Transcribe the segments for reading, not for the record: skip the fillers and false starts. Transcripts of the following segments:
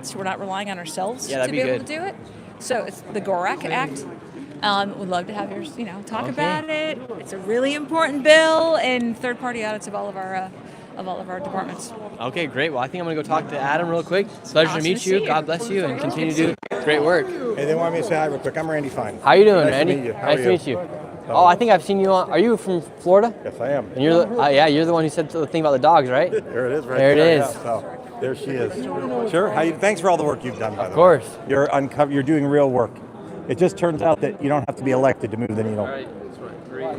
so we're not relying on ourselves Yeah, to be able to do it. So it's the GORAC Act. We'd love to have yours, talk about it. It's a really important bill, and third-party audits of all of our departments. Okay, great. Well, I think I'm going to go talk to Adam real quick. Pleasure Awesome to meet to see you. you. God bless you, and continue to do great work. Hey, they want me to say hi real quick. I'm Randy Fine. How you doing, Nice Randy? to meet you. How Nice are to meet you. Oh, I think I've seen you on. Are you from Florida? Yes, I am. And you're you're the one who said the thing about the dogs, right? There it is, right there. There it is. Yeah, so there she is. Sure. Thanks for all the work you've done. By the way. Of course. You're doing real work. It just turns out that you don't have to be elected to move the needle. All right. That's right.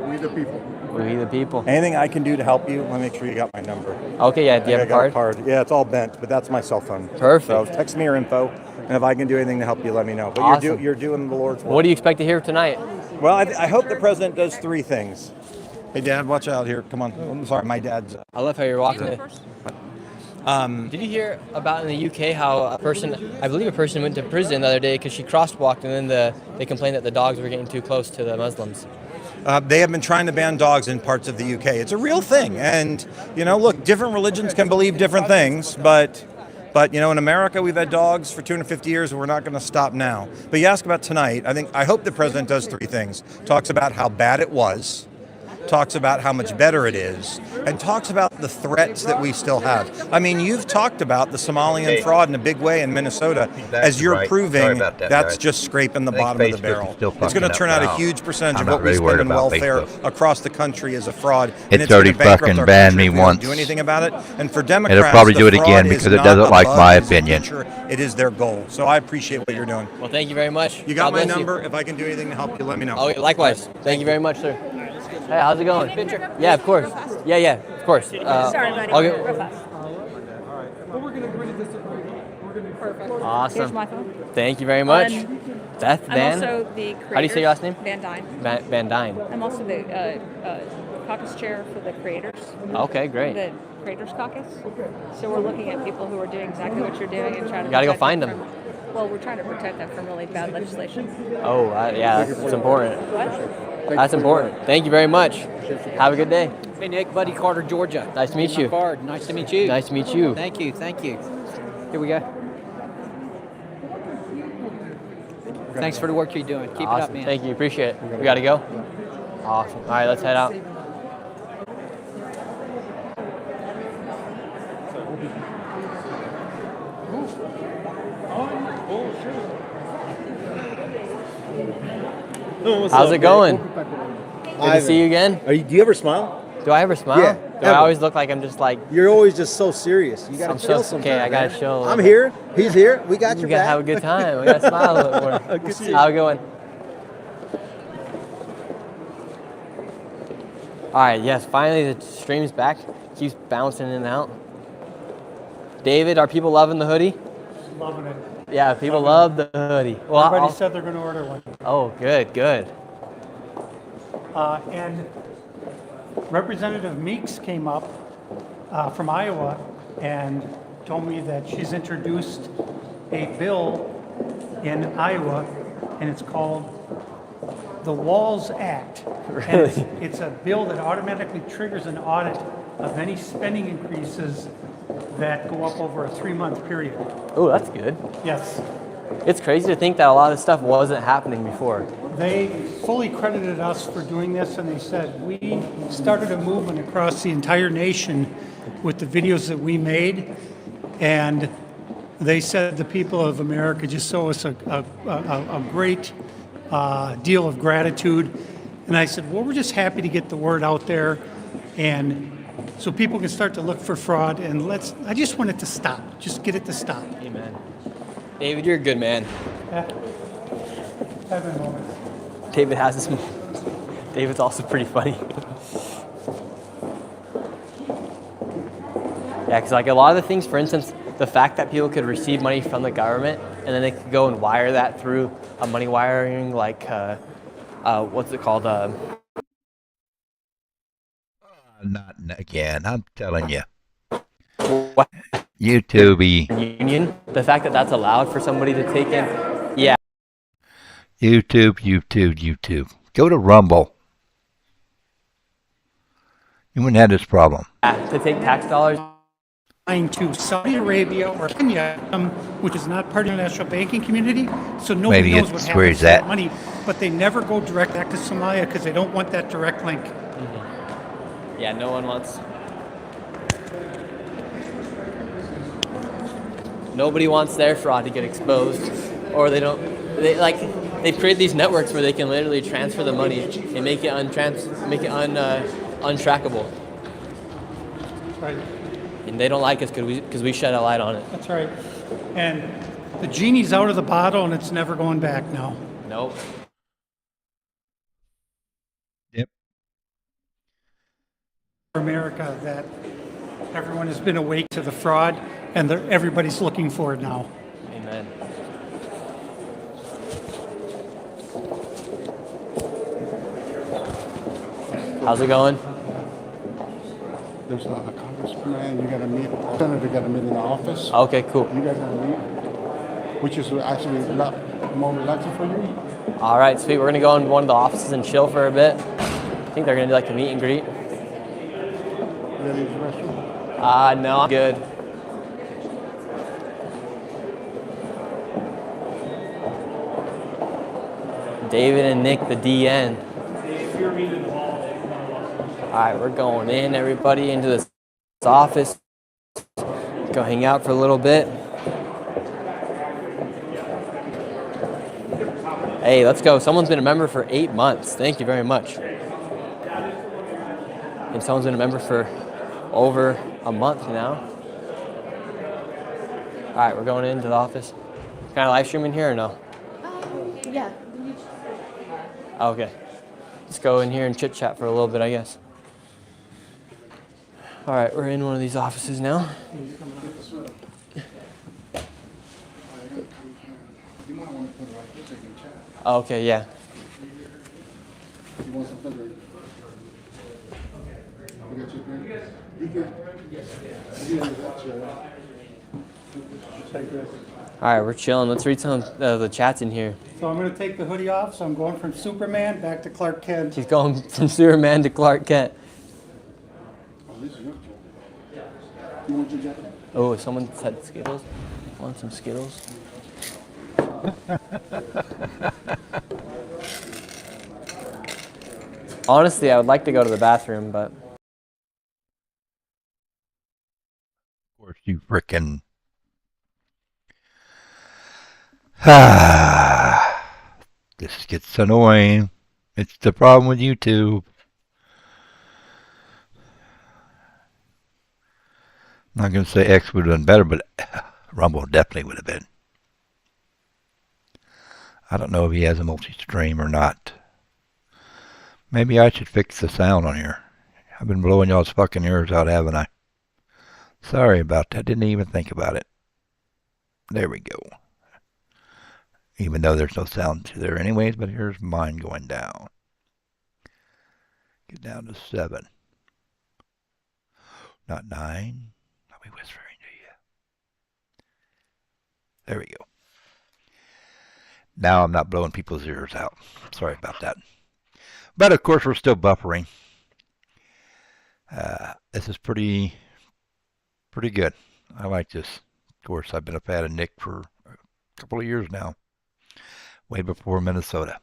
We the people. We the people. Anything I can do to help you, let me make sure you got my number. Okay, yeah. Do you have a card? Yeah, it's all bent, but that's my cell phone. Perfect. So text me your info, and if I can do anything to help you, let me know. But awesome. you're doing the Lord's work. What do you expect to hear tonight? Well, I hope the president does 3 things. Hey, Dad, watch out here. Come on. I'm sorry, my dad's... I love how you're walking it. Did you hear about in the UK how I believe a person went to prison the other day because she crosswalked, and then they complained that the dogs were getting too close to the Muslims? They have been trying to ban dogs in parts of the UK. It's a real thing. And, look, different religions can believe different things, but in America, we've had dogs for 250 years, and we're not going to stop now. But you ask about tonight, I hope the president does 3 things. Talks about how bad it was, talks about how much better it is, and talks about the threats that we still have. I mean, you've talked about the Somalian fraud in a big way in Minnesota, as you're proving that's just scraping the bottom of the barrel. It's going to turn out a huge percentage of what we spend in welfare across the country is a fraud. It's already fucking banned me once. Do anything about it? And for Democrats, it'll probably do it again because it doesn't like my opinion. It is their goal. So I appreciate what you're doing. Well, thank you very much. You got my number. If I can do anything to help you, let me know. Oh, likewise. Thank you very much, sir. Hey, how's it going? Picture? Yeah, of course. Yeah, of course. Sorry, buddy. Real fast. Awesome. Here's my phone. Thank you very much. Beth, I'm also the creator. How do you say your last name? Van Dyne. Van Dyne. I'm also the caucus chair for the creators. Okay, great. The Creators Caucus. So we're looking at people who are doing exactly what you're doing and trying to. You gotta go find them. Well, we're trying to protect them from really bad legislation. Oh, yeah, that's important. What? That's important. Thank you very much. Have a good day. Hey, Nick, Buddy Carter, Georgia. Nice to meet you. Nice to meet you. Nice to meet you. Thank you. Here we go. Thanks for the work you're doing. Keep it up, man. Thank you. Appreciate it. We got to go? Awesome. All right, let's head out. How's it going? Good to see you again. Do you ever smile? Do I ever smile? Yeah. Do I always look like I'm just like... You're always just so serious. You gotta chill sometimes. Okay, I gotta chill. I'm here. He's here. We got your back. We gotta have a good time. We gotta smile a little more. How's it going? All right, yes, finally the stream's back. Keeps bouncing in and out. David, are people loving the hoodie? Loving it. Yeah, people love the hoodie. Well, everybody said they're going to order one. Oh, good. And Representative Meeks came up from Iowa and told me that she's introduced a bill in Iowa, and it's called the Walls Act. Really? And it's a bill that automatically triggers an audit of any spending increases that go up over a 3-month period. Oh, that's good. Yes. It's crazy to think that a lot of stuff wasn't happening before. They fully credited us for doing this, and they said we started a movement across the entire nation with the videos that we made, and they said the people of America just owe us a great deal of gratitude. And I said, well, we're just happy to get the word out there, and so people can start to look for fraud, and I just want it to stop. Just get it to stop. Amen. David, you're a good man. Yeah. Have a moment. David has this. David's also pretty funny. Yeah, because like a lot of the things, for instance, the fact that people could receive money from the government and then they could go and wire that through a money wiring, like what's it called? Not again. I'm telling you. What? YouTube. Union. The fact that that's allowed for somebody to take in. Yeah. YouTube. Go to Rumble. You wouldn't have this problem. To take tax dollars. flying to Saudi Arabia or Kenya, which is not part of the international banking community, so nobody Maybe knows what it's happens where to he's that at. money. But they never go direct back to Somalia because they don't want that direct link. Yeah, no one wants. Nobody wants their fraud to get exposed, or they don't. They create these networks where they can literally transfer the money and make it untrackable. Right. And they don't like us because we shed a light on it. That's right. And the genie's out of the bottle and it's never going back now. Nope. Yep. For America, that everyone has been awake to the fraud and everybody's looking for it now. Amen. How's it going? There's a congressman, you gotta meet, senator, you gotta meet in the office. Okay, cool. You guys gotta meet, which is actually a lot more relaxing for you. All right, sweet. We're gonna go in one of the offices and chill for a bit. I think they're gonna do like a meet and greet. You gotta use the restroom. No, I'm good. David and Nick, the DN. All right, we're going in, everybody, into this office. Go hang out for a little bit. Hey, let's go. Someone's been a member for 8 months. Thank you very much. And someone's been a member for over a month now. All right, we're going into the office. Can I live stream in here or no? Yeah. Okay. Let's go in here and chit chat for a little bit, I guess. All right, we're in one of these offices now. Okay, yeah. You want something? You got your drink? You can. All right, we're chilling. Let's read some of the chats in here. So I'm going to take the hoodie off. So I'm going from Superman back to Clark Kent. He's going from Superman to Clark Kent. You want your jacket? Oh, someone said Skittles. Want some Skittles? Honestly, I would like to go to the bathroom, but Of course, you frickin'. This gets annoying. It's the problem with YouTube. I'm not going to say X would have been better, but Rumble definitely would have been. I don't know if he has a multi-stream or not. Maybe I should fix the sound on here. I've been blowing y'all's fucking ears out, haven't I? Sorry about that. Didn't even think about it. There we go. Even though there's no sound to there anyways, but here's mine going down. Get down to 7. Not 9. I'll be whispering to you. There we go. Now I'm not blowing people's ears out. Sorry about that. But of course we're still buffering. This is pretty good. I like this. Of course, I've been a fan of Nick for a couple of years now. Way before Minnesota.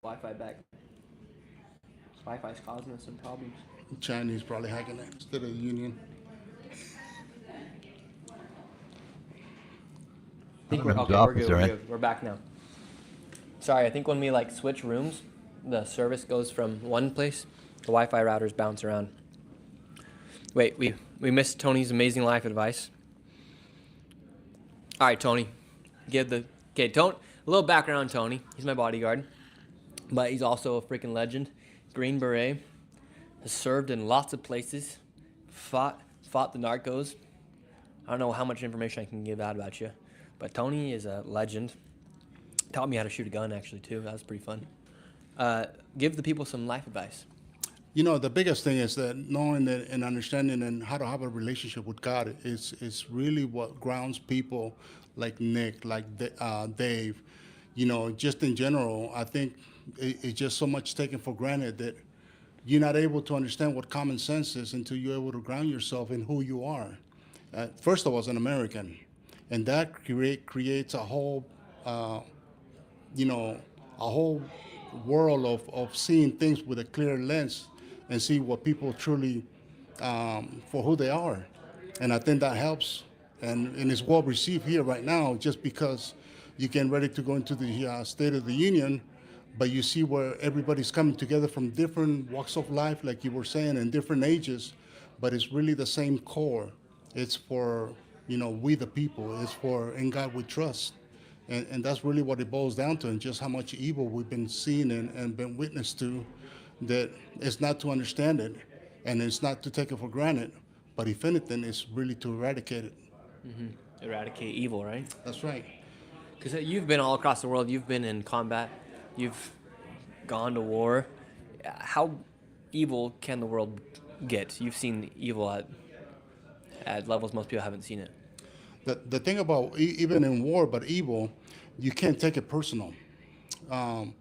Wi-Fi back. Wi-Fi's causing us some problems. Chinese probably hacking it instead of the Union. I think we're good. We're back now. Sorry, I think when we like switch rooms, the service goes from one place. The Wi-Fi routers bounce around. Wait, we missed Tony's amazing life advice. All right, Tony, Tony. A little background on Tony. He's my bodyguard, but he's also a freaking legend. Green Beret, has served in lots of places, fought the narcos. I don't know how much information I can give out about you, but Tony is a legend. Taught me how to shoot a gun actually too. That was pretty fun. Give the people some life advice. You know, the biggest thing is that knowing that and understanding and how to have a relationship with God is really what grounds people like Nick, like Dave. just in general, I think it's just so much taken for granted that you're not able to understand what common sense is until you're able to ground yourself in who you are. First of all, as an American, and that creates a whole, a whole world of seeing things with a clear lens and see what people truly, for who they are. And I think that helps. And it's well received here right now just because you're getting ready to go into the State of the Union, but you see where everybody's coming together from different walks of life, like you were saying, and different ages, but it's really the same core. It's for, we the people. It's for in God we trust. And that's really what it boils down to, and just how much evil we've been seeing and been witness to, that it's not to understand it, and it's not to take it for granted, but if anything, it's really to eradicate it. Eradicate evil, right? That's right. Because you've been all across the world. You've been in combat. You've gone to war. How evil can the world get? You've seen evil at levels most people haven't seen it. The thing about even in war, but evil, you can't take it personal. And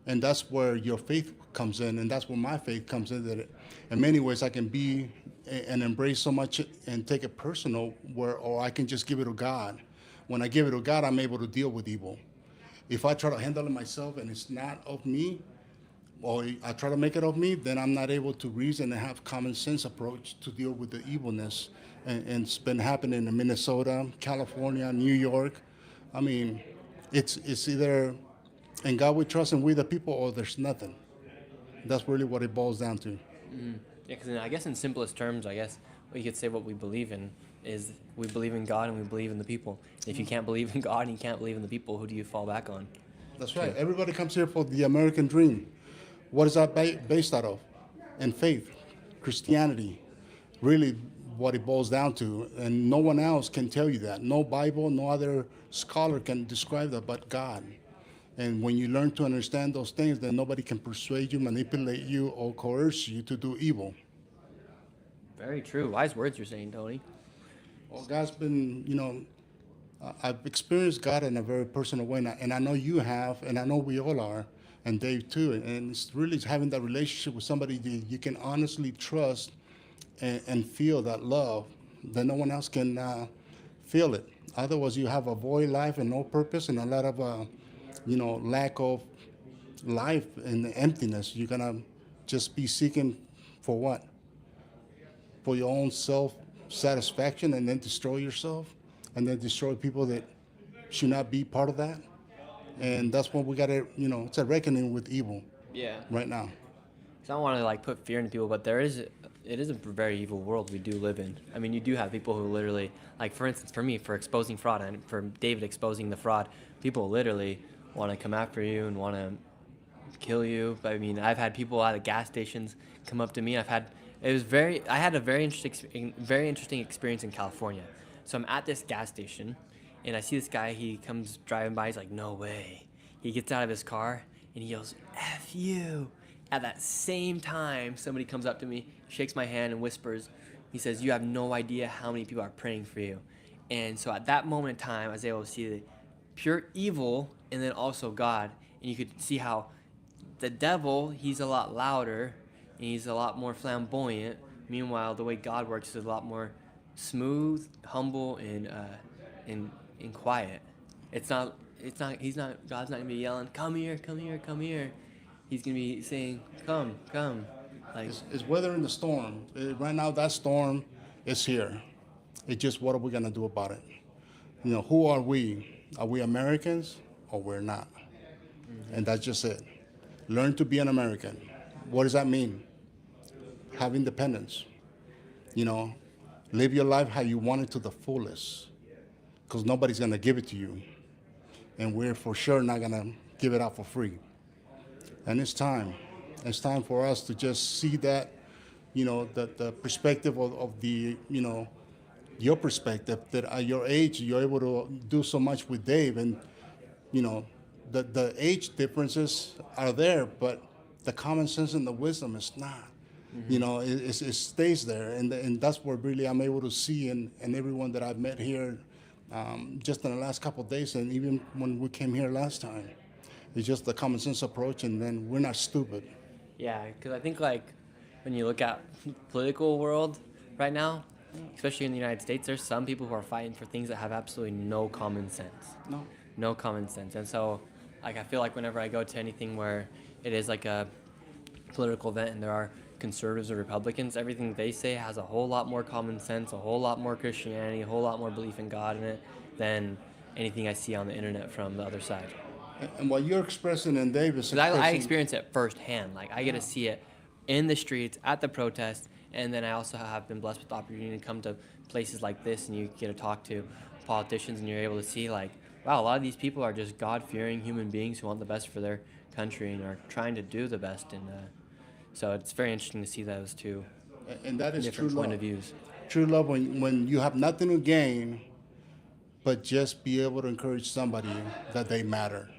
that's where your faith comes in, and that's where my faith comes in. That in many ways I can be and embrace so much and take it personal, or I can just give it to God. When I give it to God, I'm able to deal with evil. If I try to handle it myself and it's not of me, or I try to make it of me, then I'm not able to reason and have common sense approach to deal with the evilness. And it's been happening in Minnesota, California, New York. I mean, it's either in God we trust and we the people, or there's nothing. That's really what it boils down to. Mm-hmm. Yeah, because I guess in simplest terms, I guess you could say what we believe in is we believe in God and we believe in the people. And if you can't believe in God and you can't believe in the people, who do you fall back on? That's right. Everybody comes here for the American dream. What is that based out of? And faith, Christianity, really what it boils down to. And no one else can tell you that. No Bible, no other scholar can describe that but God. And when you learn to understand those things, then nobody can persuade you, manipulate you, or coerce you to do evil. Very true. Wise words you're saying, Tony. Well, God's been, I've experienced God in a very personal way, and I know you have, and I know we all are, and Dave too. And it's really having that relationship with somebody that you can honestly trust and feel that love that no one else can feel it. Otherwise, you have a void life and no purpose and a lot of, lack of life and emptiness. You're going to just be seeking for what? For your own self-satisfaction, and then destroy yourself, and then destroy people that should not be part of that. And that's when we got to, it's a reckoning with evil. Yeah. Right now. I don't want to put fear into people, but it is a very evil world we do live in. I mean, you do have people who literally, for instance, for me, for exposing fraud, and for David exposing the fraud, people literally want to come after you and want to kill you. But I mean, I've had people at the gas stations come up to me. I had a very interesting experience in California. So I'm at this gas station, and I see this guy. He comes driving by. He's like, "No way!" He gets out of his car and he yells, "F you!" At that same time, somebody comes up to me, shakes my hand, and whispers. He says, "You have no idea how many people are praying for you." And so at that moment in time, I was able to see the pure evil and then also God. And you could see how the devil, he's a lot louder and he's a lot more flamboyant. Meanwhile, the way God works is a lot more smooth, humble, and quiet. God's not gonna be yelling, "Come here, come here, come here." He's gonna be saying, "Come, come." It's weathering the storm. Right now, that storm is here. It's just what are we gonna do about it? Who are we? Are we Americans or we're not? Mm-hmm. And that's just it. Learn to be an American. What does that mean? Have independence. Live your life how you want it to the fullest, because nobody's gonna give it to you, and we're for sure not gonna give it out for free. And it's time. It's time for us to just see that, the perspective of the, your perspective, that at your age, you're able to do so much with Dave. And, the age differences are there, but the common sense and the wisdom is not. Mm-hmm. It stays there. And that's what really I'm able to see in everyone that I've met here just in the last couple of days, and even when we came here last time. It's just the common sense approach, and then we're not stupid. Yeah, because I think like when you look at political world right now, especially in the United States, there's some people who are fighting for things that have absolutely no common sense. No common sense. And so, like, I feel like whenever I go to anything where it is like a political event and there are conservatives or Republicans, everything they say has a whole lot more common sense, a whole lot more Christianity, a whole lot more belief in God in it than anything I see on the internet from the other side. And what you're expressing and David's Because I experience it firsthand. Like, I get to see it in the streets, at the protest, and then I also have been blessed with the opportunity to come to places like this, and you get to talk to politicians, and you're able to see, like, wow, a lot of these people are just God-fearing human beings who want the best for their country and are trying to do the best. And so it's very interesting to see those two and that is different true point love. of views. True love when you have nothing to gain, but just be able to encourage somebody that they matter.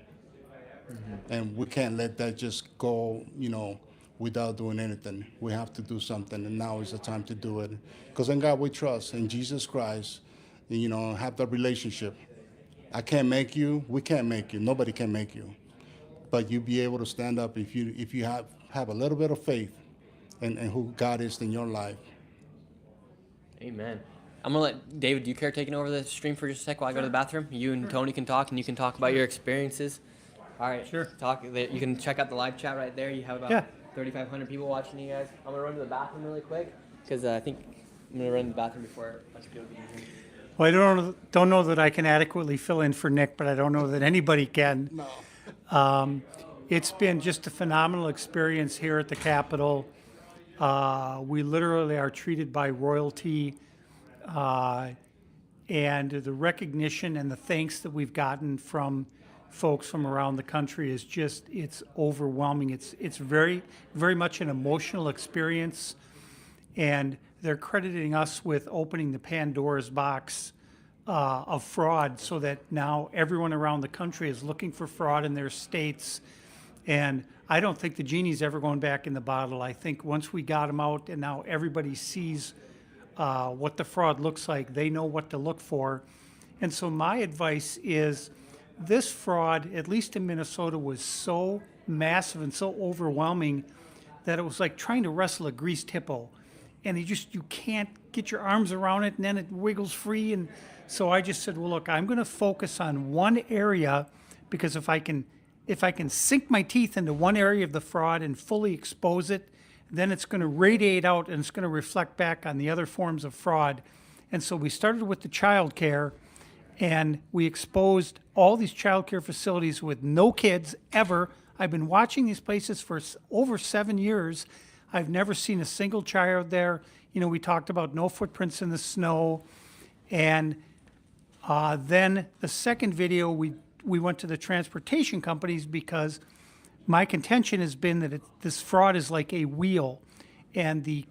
And we can't let that just go, without doing anything. We have to do something, and now is the time to do it. Because in God we trust, in Jesus Christ, have the relationship. I can't make you, we can't make you, nobody can make you. But you be able to stand up if you have a little bit of faith in who God is in your life. Amen. I'm going to let David, do you care taking over the stream for just a sec while I go to the bathroom? You and Tony can talk, and you can talk about your experiences. All right. Sure. Talk. You can check out the live chat right there. You have about 3,500 people watching you guys. I'm going to run to the bathroom really quick because I think I'm going to run to the bathroom before a bunch of people get in here. Well, I don't know that I can adequately fill in for Nick, but I don't know that anybody can. No. It's been just a phenomenal experience here at the Capitol. We literally are treated by royalty, and the recognition and the thanks that we've gotten from folks from around the country is just, it's overwhelming. It's very, very much an emotional experience, and they're crediting us with opening the Pandora's box of fraud so that now everyone around the country is looking for fraud in their states. And I don't think the genie's ever going back in the bottle. I think once we got him out and now everybody sees what the fraud looks like, they know what to look for. And so my advice is this fraud, at least in Minnesota, was so massive and so overwhelming that it was like trying to wrestle a greased hippo. And you can't get your arms around it, and then it wiggles free. And so I just said, well, look, I'm going to focus on one area, because if I can sink my teeth into one area of the fraud and fully expose it, then it's going to radiate out and it's going to reflect back on the other forms of fraud. And so we started with the child care, and we exposed all these child care facilities with no kids ever. I've been watching these places for over 7 years. I've never seen a single child there. We talked about no footprints in the snow. And then the second video, we went to the transportation companies, because my contention has been that this fraud is like a wheel. And the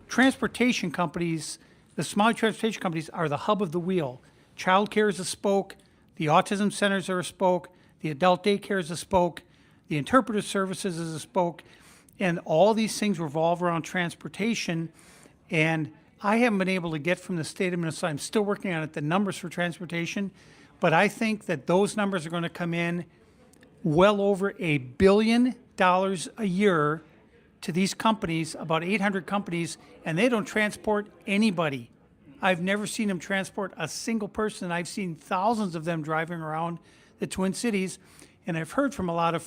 transportation companies, the small transportation companies, are the hub of the wheel. Child care is a spoke. The autism centers are a spoke. The adult daycare is a spoke. The interpretive services is a spoke. And all these things revolve around transportation. And I haven't been able to get from the state of Minnesota, I'm still working on it, the numbers for transportation. But I think that those numbers are going to come in well over $1 billion a year to these companies, about 800 companies, and they don't transport anybody. I've never seen them transport a single person. I've seen thousands of them driving around the Twin Cities, and I've heard from a lot of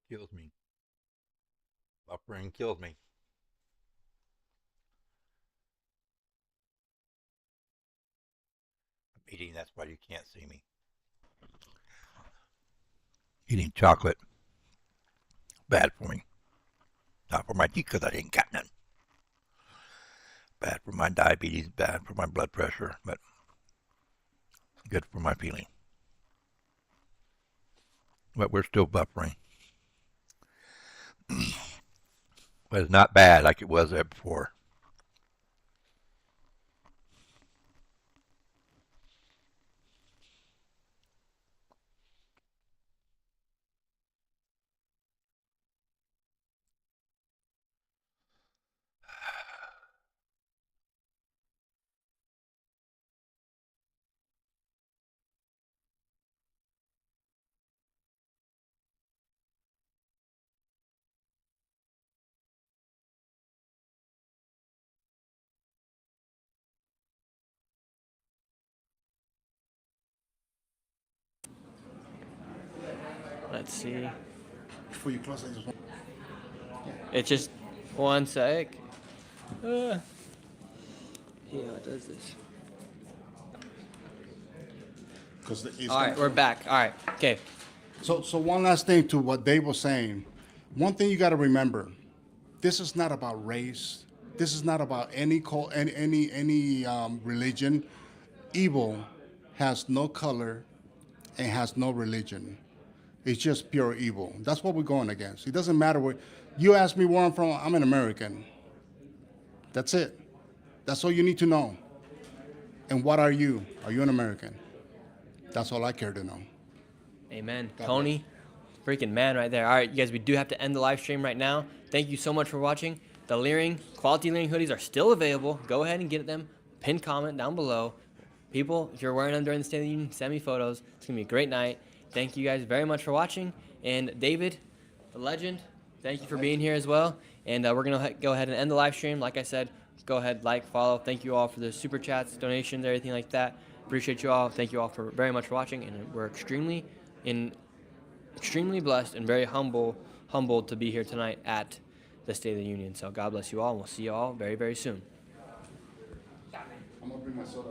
Kills me. Buffering kills me. I'm eating, that's why you can't see me. Eating chocolate. Bad for me. Not for my teeth, because I didn't got none. Bad for my diabetes, bad for my blood pressure, but good for my feeling. but we're still buffering. But it's not bad like it was there before. Let's see. Before you close, I just want. It's just one sec. Yeah, what does this? All right, we're back. All right, okay. So one last thing to what Dave was saying. One thing you got to remember: this is not about race. This is not about any religion. Evil has no color and has no religion. It's just pure evil. That's what we're going against. It doesn't matter where. You ask me where I'm from. I'm an American. That's it. That's all you need to know. And what are you? Are you an American? That's all I care to know. Amen. Tony, freaking man right there. All right, you guys, we do have to end the live stream right now. Thank you so much for watching. The Leering, quality Leering hoodies are still available. Go ahead and get them. Pin comment down below. People, if you're wearing them during the State of the Union, send me photos. It's going to be a great night. Thank you guys very much for watching. And David, the legend, thank you for being here as well. And we're going to go ahead and end the live stream. Like I said, go ahead, like, follow. Thank you all for the super chats, donations, everything like that. Appreciate you all. Thank you all for very much for watching. And we're extremely blessed and very humbled to be here tonight at the State of the Union. So God bless you all, and we'll see you all very, very soon. I'm going to bring my soda.